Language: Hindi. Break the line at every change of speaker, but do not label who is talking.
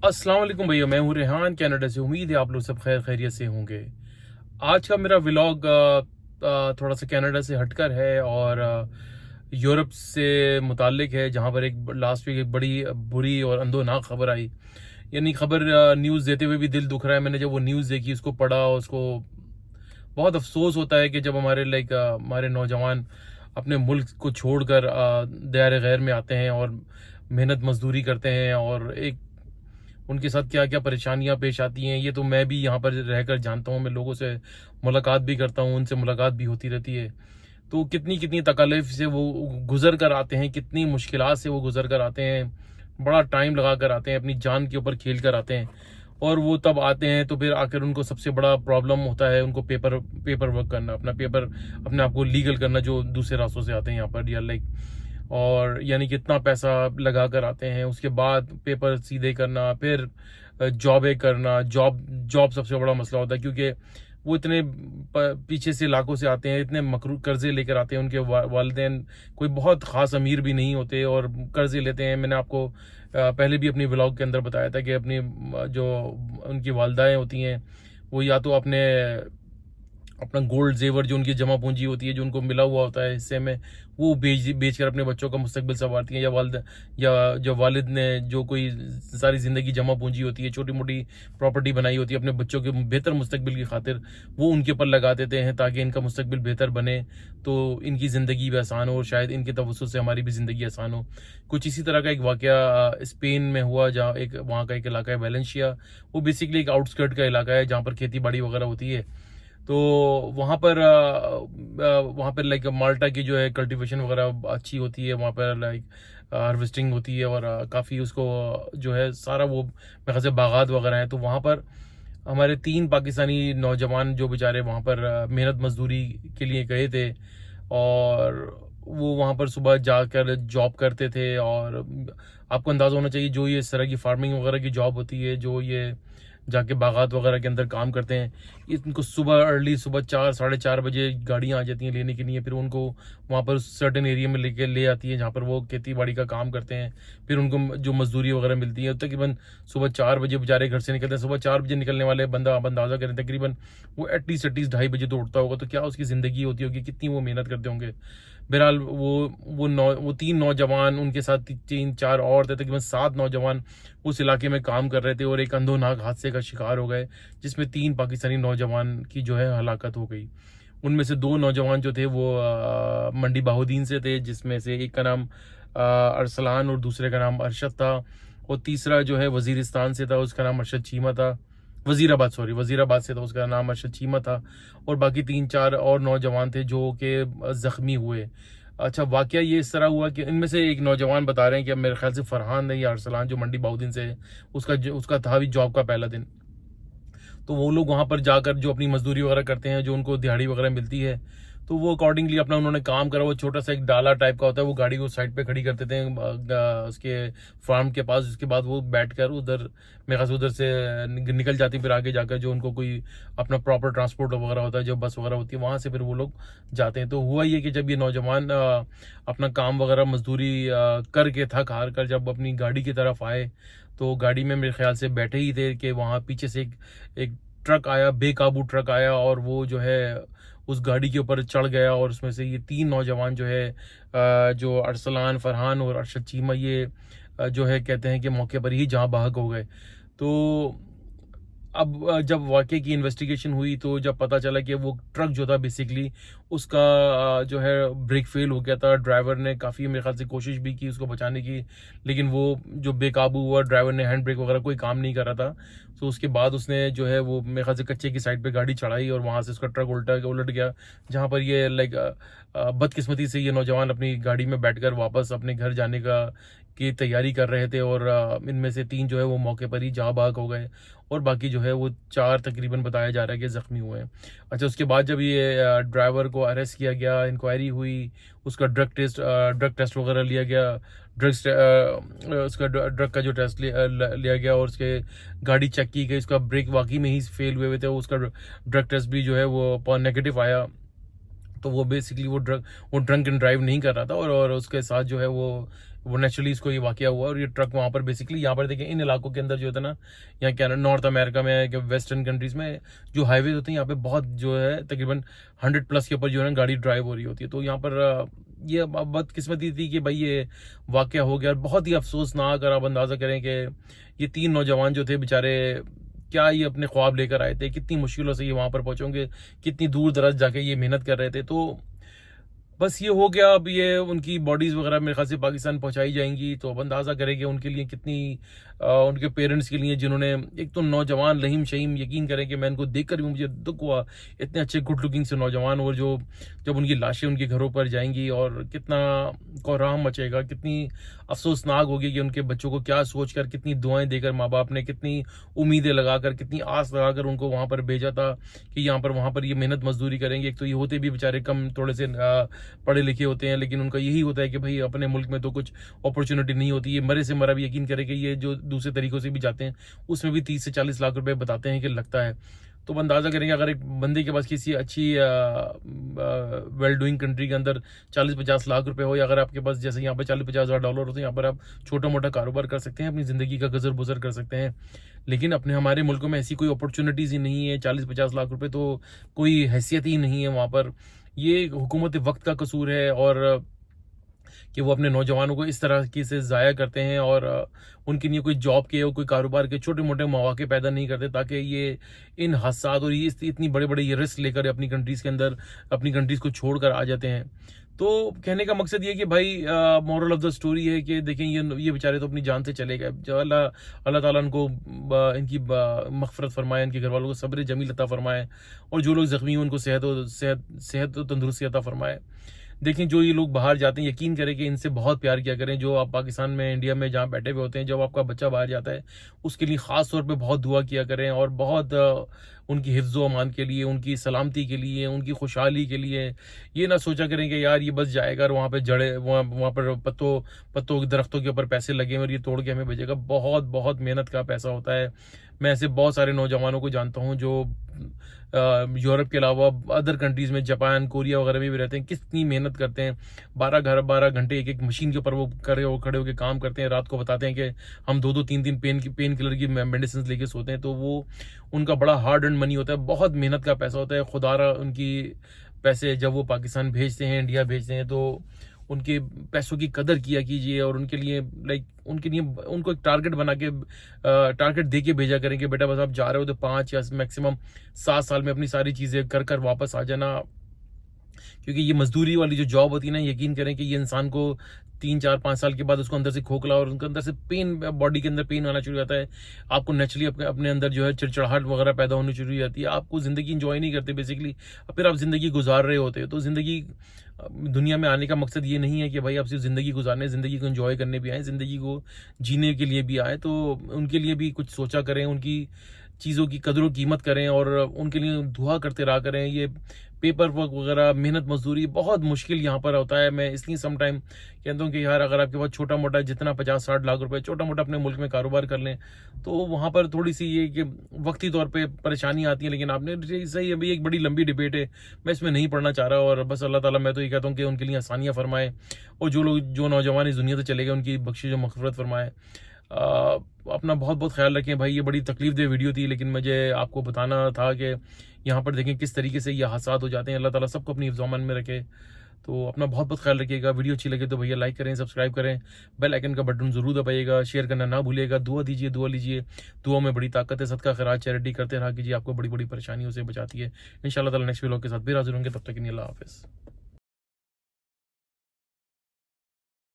अस्सलाम वालेकुम भैया, मैं हूँ रेहान कनाडा से। उम्मीद है आप लोग सब खैर खैरियत से होंगे। आज का मेरा व्लॉग थोड़ा सा कनाडा से हटकर है और यूरोप से मुताल्लिक है, जहाँ पर एक लास्ट वीक एक बड़ी बुरी और अंदोनाक खबर आई। यानी खबर न्यूज़ देते हुए भी दिल दुख रहा है। मैंने जब वो न्यूज़ देखी, उसको पढ़ा, उसको बहुत अफसोस होता है कि जब हमारे हमारे नौजवान अपने मुल्क को छोड़कर दायरे गैर में आते हैं और मेहनत मजदूरी करते हैं, और एक उनके साथ क्या क्या परेशानियां पेश आती हैं, ये तो मैं भी यहाँ पर रहकर जानता हूँ। मैं लोगों से मुलाकात भी करता हूँ, उनसे मुलाकात भी होती रहती है। तो कितनी कितनी तकलीफ से वो गुजर कर आते हैं, कितनी मुश्किलात से वो गुजर कर आते हैं, बड़ा टाइम लगा कर आते हैं, अपनी जान के ऊपर खेल कर आते हैं। और वो तब आते हैं तो फिर आकर उनको सबसे बड़ा प्रॉब्लम होता है उनको पेपर वर्क करना, अपना पेपर, अपने आप को लीगल करना, जो दूसरे रास्तों से आते हैं यहाँ पर, या और यानी कितना पैसा लगा कर आते हैं, उसके बाद पेपर सीधे करना, फिर जॉबें करना। जॉब सबसे बड़ा मसला होता है, क्योंकि वो इतने पीछे से इलाकों से आते हैं, इतने मकरू कर्जे लेकर आते हैं। उनके वालिदैन कोई बहुत ख़ास अमीर भी नहीं होते और कर्जे लेते हैं। मैंने आपको पहले भी अपनी व्लॉग के अंदर बताया था कि अपनी जो उनकी वालदाएँ होती हैं, वो या तो अपना गोल्ड जेवर, जो उनकी जमा पूंजी होती है, जो उनको मिला हुआ होता है हिस्से में, वो बेच कर अपने बच्चों का मुस्तकबिल संवारती हैं, या जो वालिद ने जो कोई सारी ज़िंदगी जमा पूंजी होती है, छोटी मोटी प्रॉपर्टी बनाई होती है अपने बच्चों के बेहतर मुस्तकबिल की खातिर, वो उनके ऊपर लगा देते हैं ताकि इनका मुस्तकबिल बेहतर बने, तो इनकी ज़िंदगी भी आसान हो और शायद इनके तवज्जुह से हमारी भी ज़िंदगी आसान हो। कुछ इसी तरह का एक वाक़या स्पेन में हुआ, जहाँ वहाँ का एक इलाका है वेलेंशिया। वो बेसिकली एक आउटस्कर्ट का इलाका है जहाँ पर खेती बाड़ी वगैरह होती है। तो वहाँ पर माल्टा की जो है कल्टीवेशन वगैरह अच्छी होती है, वहाँ पर हार्वेस्टिंग होती है, और काफ़ी उसको जो है सारा वो मेरे ख्याल से बागात वगैरह हैं। तो वहाँ पर हमारे 3 पाकिस्तानी नौजवान जो बेचारे वहाँ पर मेहनत मजदूरी के लिए गए थे, और वो वहाँ पर सुबह जाकर जॉब करते थे। और आपको अंदाज़ा होना चाहिए, जो ये इस तरह की फार्मिंग वगैरह की जॉब होती है, जो ये जाके बागात वगैरह के अंदर काम करते हैं, इनको सुबह अर्ली, सुबह 4 साढ़े 4 बजे गाड़ियाँ आ जाती हैं लेने के लिए। फिर उनको वहाँ पर सर्टेन एरिया में लेके ले आती है जहाँ पर वो खेती बाड़ी का काम करते हैं। फिर उनको जो मजदूरी वगैरह मिलती है, तकरीबन सुबह 4 बजे बेचारे घर से निकलते हैं। सुबह 4 बजे निकलने वाले बंदा आप अंदाज़ा करें, तकरीबन वो एटलीस्ट 2:30 बजे तो उठता होगा। तो क्या उसकी ज़िंदगी होती होगी, कितनी वो मेहनत करते होंगे। बहरहाल वो 3 नौजवान, उनके साथ 3 4 और थे, तकरीबन 7 नौजवान उस इलाके में काम कर रहे थे, और एक अंदोनाक हादसे का शिकार हो गए, जिसमें 3 पाकिस्तानी नौजवान की जो है हलाकत हो गई। उनमें से 2 नौजवान जो थे वो मंडी बहाउद्दीन से थे, जिसमें से एक का नाम अरसलान और दूसरे का नाम अरशद था, और तीसरा जो है वजीरिस्तान से था, उसका नाम अरशद चीमा था। वजीराबाद से था, उसका नाम अरशद चीमा था। और बाकी 3 4 और नौजवान थे जो कि ज़ख्मी हुए। अच्छा, वाकया ये इस तरह हुआ कि इनमें से एक नौजवान बता रहे हैं कि अब मेरे ख्याल से फरहान है या अरसलान, जो मंडी बहाउद्दीन से है, उसका था भी जॉब का पहला दिन। तो वो लोग वहाँ पर जाकर जो अपनी मजदूरी वगैरह करते हैं, जो उनको दिहाड़ी वगैरह मिलती है, तो वो अकॉर्डिंगली अपना उन्होंने काम करा। वो छोटा सा एक डाला टाइप का होता है, वो गाड़ी को साइड पे खड़ी कर देते हैं उसके फार्म के पास। उसके बाद वो बैठकर उधर, मेरे ख्याल से उधर से निकल जाती है। फिर आगे जाकर जो उनको कोई अपना प्रॉपर ट्रांसपोर्ट वगैरह होता है, जो बस वगैरह होती है, वहाँ से फिर वो लोग जाते हैं। तो हुआ ये कि जब ये नौजवान अपना काम वगैरह मजदूरी करके थक हार कर जब अपनी गाड़ी की तरफ आए, तो गाड़ी में मेरे ख्याल से बैठे ही थे कि वहाँ पीछे से एक ट्रक आया, बेकाबू ट्रक आया, और वो जो है उस गाड़ी के ऊपर चढ़ गया। और उसमें से ये 3 नौजवान जो है, जो अरसलान, फरहान और अरशद चीमा, ये जो है कहते हैं कि मौके पर ही जहाँ बहक हो गए। तो अब जब वाकये की इन्वेस्टिगेशन हुई, तो जब पता चला कि वो ट्रक जो था बेसिकली उसका जो है ब्रेक फेल हो गया था। ड्राइवर ने काफ़ी मेरे ख्याल से कोशिश भी की उसको बचाने की, लेकिन वो जो बेकाबू हुआ, ड्राइवर ने हैंड ब्रेक वगैरह कोई काम नहीं कर रहा था। तो उसके बाद उसने जो है वो मेरे ख्याल से कच्चे की साइड पे गाड़ी चढ़ाई, और वहाँ से उसका ट्रक उलट गया, जहाँ पर ये बदकिस्मती से ये नौजवान अपनी गाड़ी में बैठकर वापस अपने घर जाने की तैयारी कर रहे थे। और इनमें से 3 जो है वो मौके पर ही जहाँ बहक हो गए, और बाकी जो है वो 4 तकरीबन बताया जा रहा है कि ज़ख्मी हुए हैं। अच्छा, उसके बाद जब ये ड्राइवर को अरेस्ट किया गया, इंक्वायरी हुई, उसका ड्रग टेस्ट वगैरह लिया गया, उसका ड्रग का जो टेस्ट लिया गया, और उसके गाड़ी चेक की गई, उसका ब्रेक वाकई में ही फेल हुए थे, उसका ड्रग टेस्ट भी जो है वो नेगेटिव आया। तो वो बेसिकली वो ड्रंक एंड ड्राइव नहीं कर रहा था, और उसके साथ जो है वो वो नेचुरली इसको ये वाकया हुआ। और ये ट्रक वहाँ पर बेसिकली यहाँ पर देखिए इन इलाकों के अंदर जो होता है ना, यहाँ क्या नॉर्थ अमेरिका में, वेस्टर्न कंट्रीज में जो हाईवे होते हैं यहाँ पे बहुत जो है तकरीबन 100+ के ऊपर जो है ना गाड़ी ड्राइव हो रही होती है। तो यहाँ पर ये बदकिस्मती थी कि भाई ये वाकया हो गया। और बहुत ही अफसोसनाक, और आप अंदाज़ा करें कि ये 3 नौजवान जो थे बेचारे, क्या ये अपने ख्वाब लेकर आए थे, कितनी मुश्किलों से ये वहाँ पर पहुँचोगे, कितनी दूर दराज जाके ये मेहनत कर रहे थे। तो बस ये हो गया। अब ये उनकी बॉडीज़ वगैरह मेरे ख्याल से पाकिस्तान पहुंचाई जाएंगी। तो अब अंदाज़ा करें कि उनके लिए कितनी उनके पेरेंट्स के लिए, जिन्होंने एक तो नौजवान रहीम शहीम, यकीन करें कि मैं इनको देखकर भी मुझे दुख हुआ, इतने अच्छे गुड लुकिंग से नौजवान, और जो जब उनकी लाशें उनके घरों पर जाएंगी और कितना कोहराम मचेगा, कितनी अफसोसनाक होगी कि उनके बच्चों को क्या सोचकर, कितनी दुआएं देकर माँ बाप ने, कितनी उम्मीदें लगाकर, कितनी आस लगाकर उनको वहाँ पर भेजा था कि यहाँ पर वहाँ पर ये मेहनत मजदूरी करेंगे। एक तो ये होते भी बेचारे कम थोड़े से पढ़े लिखे होते हैं, लेकिन उनका यही होता है कि भाई अपने मुल्क में तो कुछ अपॉर्चुनिटी नहीं होती। ये मरे से मरा भी यकीन करें कि ये जो दूसरे तरीकों से भी जाते हैं उसमें भी 30 से 40 लाख रुपए बताते हैं कि लगता है। तो अंदाज़ा करेंगे अगर एक बंदे के पास किसी अच्छी वेल डूइंग कंट्री के अंदर 40-50 लाख रुपए हो, या अगर आपके पास जैसे यहाँ पर 40-50 हज़ार डॉलर होते हैं, यहाँ पर आप छोटा मोटा कारोबार कर सकते हैं, अपनी ज़िंदगी का गुजर बसर कर सकते हैं। लेकिन अपने हमारे मुल्कों में ऐसी कोई अपॉर्चुनिटीज़ ही नहीं है। 40-50 लाख रुपए तो कोई हैसियत ही नहीं है वहाँ पर। ये हुकूमत वक्त का कसूर है, और कि वो अपने नौजवानों को इस तरह की से ज़ाया करते हैं, और उनके लिए कोई जॉब के और कोई कारोबार के छोटे मोटे मौके पैदा नहीं करते, ताकि ये इन हादसात और ये इतनी बड़े बड़े ये रिस्क लेकर अपनी कंट्रीज़ के अंदर अपनी कंट्रीज़ को छोड़ कर आ जाते हैं। तो कहने का मकसद ये कि भाई मोरल ऑफ द स्टोरी है कि देखें ये बेचारे तो अपनी जान से चले गए। जो अल्लाह ताला इनको इनकी मग़फ़िरत फरमाए, इनके घर वालों को सब्र जमील अता फरमाए, और जो लोग ज़ख्मी हैं उनको सेहत और तंदुरुस्ती अता फरमाए। देखें जो ये लोग बाहर जाते हैं, यकीन करें कि इनसे बहुत प्यार किया करें। जो आप पाकिस्तान में, इंडिया में जहाँ बैठे हुए होते हैं, जब आपका बच्चा बाहर जाता है उसके लिए ख़ास तौर पे बहुत दुआ किया करें, और बहुत उनकी हिफ्ज़ व अमान के लिए, उनकी सलामती के लिए, उनकी खुशहाली के लिए ये ना सोचा करें कि यार ये बस जाएगा और वहाँ पे जड़े वहाँ पर पत्तों दरख्तों के ऊपर पैसे लगे और ये तोड़ के हमें भेजेगा। बहुत बहुत मेहनत का पैसा होता है। मैं ऐसे बहुत सारे नौजवानों को जानता हूँ जो यूरोप के अलावा अदर कंट्रीज़ में, जापान, कोरिया वगैरह में भी रहते हैं, कितनी मेहनत करते हैं। 12 घंटे एक एक मशीन के ऊपर वो खड़े होकर काम करते हैं। रात को बताते हैं कि हम 2-2 3-3 पेन किलर की मेडिसिन लेके सोते हैं। तो वो उनका बड़ा हार्ड अर्न मनी होता है, बहुत मेहनत का पैसा होता है। खुदारा उनकी पैसे जब वो पाकिस्तान भेजते हैं, इंडिया भेजते हैं, तो उनके पैसों की कदर किया कीजिए, और उनके लिए उनके लिए उनको एक टारगेट बना के टारगेट दे के भेजा करें कि बेटा बस आप जा रहे हो तो 5 या मैक्सिमम 7 साल में अपनी सारी चीज़ें कर वापस आ जाना। क्योंकि ये मजदूरी वाली जो जॉब होती है ना, यकीन करें कि ये इंसान को 3-4-5 साल के बाद उसको अंदर से खोखला और उनके अंदर से पेन, बॉडी के अंदर पेन आना शुरू हो जाता है। आपको नेचुरली अपने अंदर जो है चिड़चिड़ाहट वगैरह पैदा होनी शुरू हो जाती है। आपको ज़िंदगी इंजॉय नहीं करते बेसिकली, फिर आप ज़िंदगी गुजार रहे होते हो। तो ज़िंदगी, दुनिया में आने का मकसद ये नहीं है कि भाई आप सिर्फ ज़िंदगी गुजारने, ज़िंदगी को एंजॉय करने भी आए, ज़िंदगी को जीने के लिए भी आए। तो उनके लिए भी कुछ सोचा करें, उनकी चीज़ों की कदर व कीमत करें, और उनके लिए दुआ करते रहा करें। ये पेपर वर्क वगैरह, मेहनत मजदूरी बहुत मुश्किल यहाँ पर होता है। मैं इसलिए सम टाइम कहता हूँ कि यार अगर आपके पास छोटा मोटा जितना 50-60 लाख रुपए छोटा मोटा अपने मुल्क में कारोबार कर लें, तो वहाँ पर थोड़ी सी ये कि वक्ती तौर पे परेशानी आती है। लेकिन आपने सही, अभी एक बड़ी लंबी डिबेट है, मैं इसमें नहीं पढ़ना चाह रहा। और बस अल्लाह ताला, मैं तो ये कहता हूँ कि उनके लिए आसानियाँ फरमाए, और जो नौजवान इस दुनिया से चले गए उनकी बख्शिश व मग़फ़िरत फरमाए। अपना बहुत बहुत ख्याल रखें भाई। ये बड़ी तकलीफ दे वीडियो थी, लेकिन मुझे आपको बताना था कि यहाँ पर देखें किस तरीके से ये हादसात हो जाते हैं। अल्लाह ताला सबको अपनी हिफ्ज़ अमान में रखे। तो अपना बहुत बहुत ख्याल रखिएगा। वीडियो अच्छी लगे तो भैया लाइक करें, सब्सक्राइब करें, बेल आइकन का बटन ज़रूर दबाइएगा, शेयर करना ना भूलिएगा। दुआ दीजिए, दुआ लीजिए, दुआ में बड़ी ताकत है। सदका खैरात चैरिटी करते रहा कीजिए, आपको बड़ी बड़ी परेशानियों से बचाती है। इंशाअल्लाह ताला नेक्स्ट व्लॉग के साथ फिर हाज़िर होंगे। तब तक के लिए अल्लाह हाफ़िज़।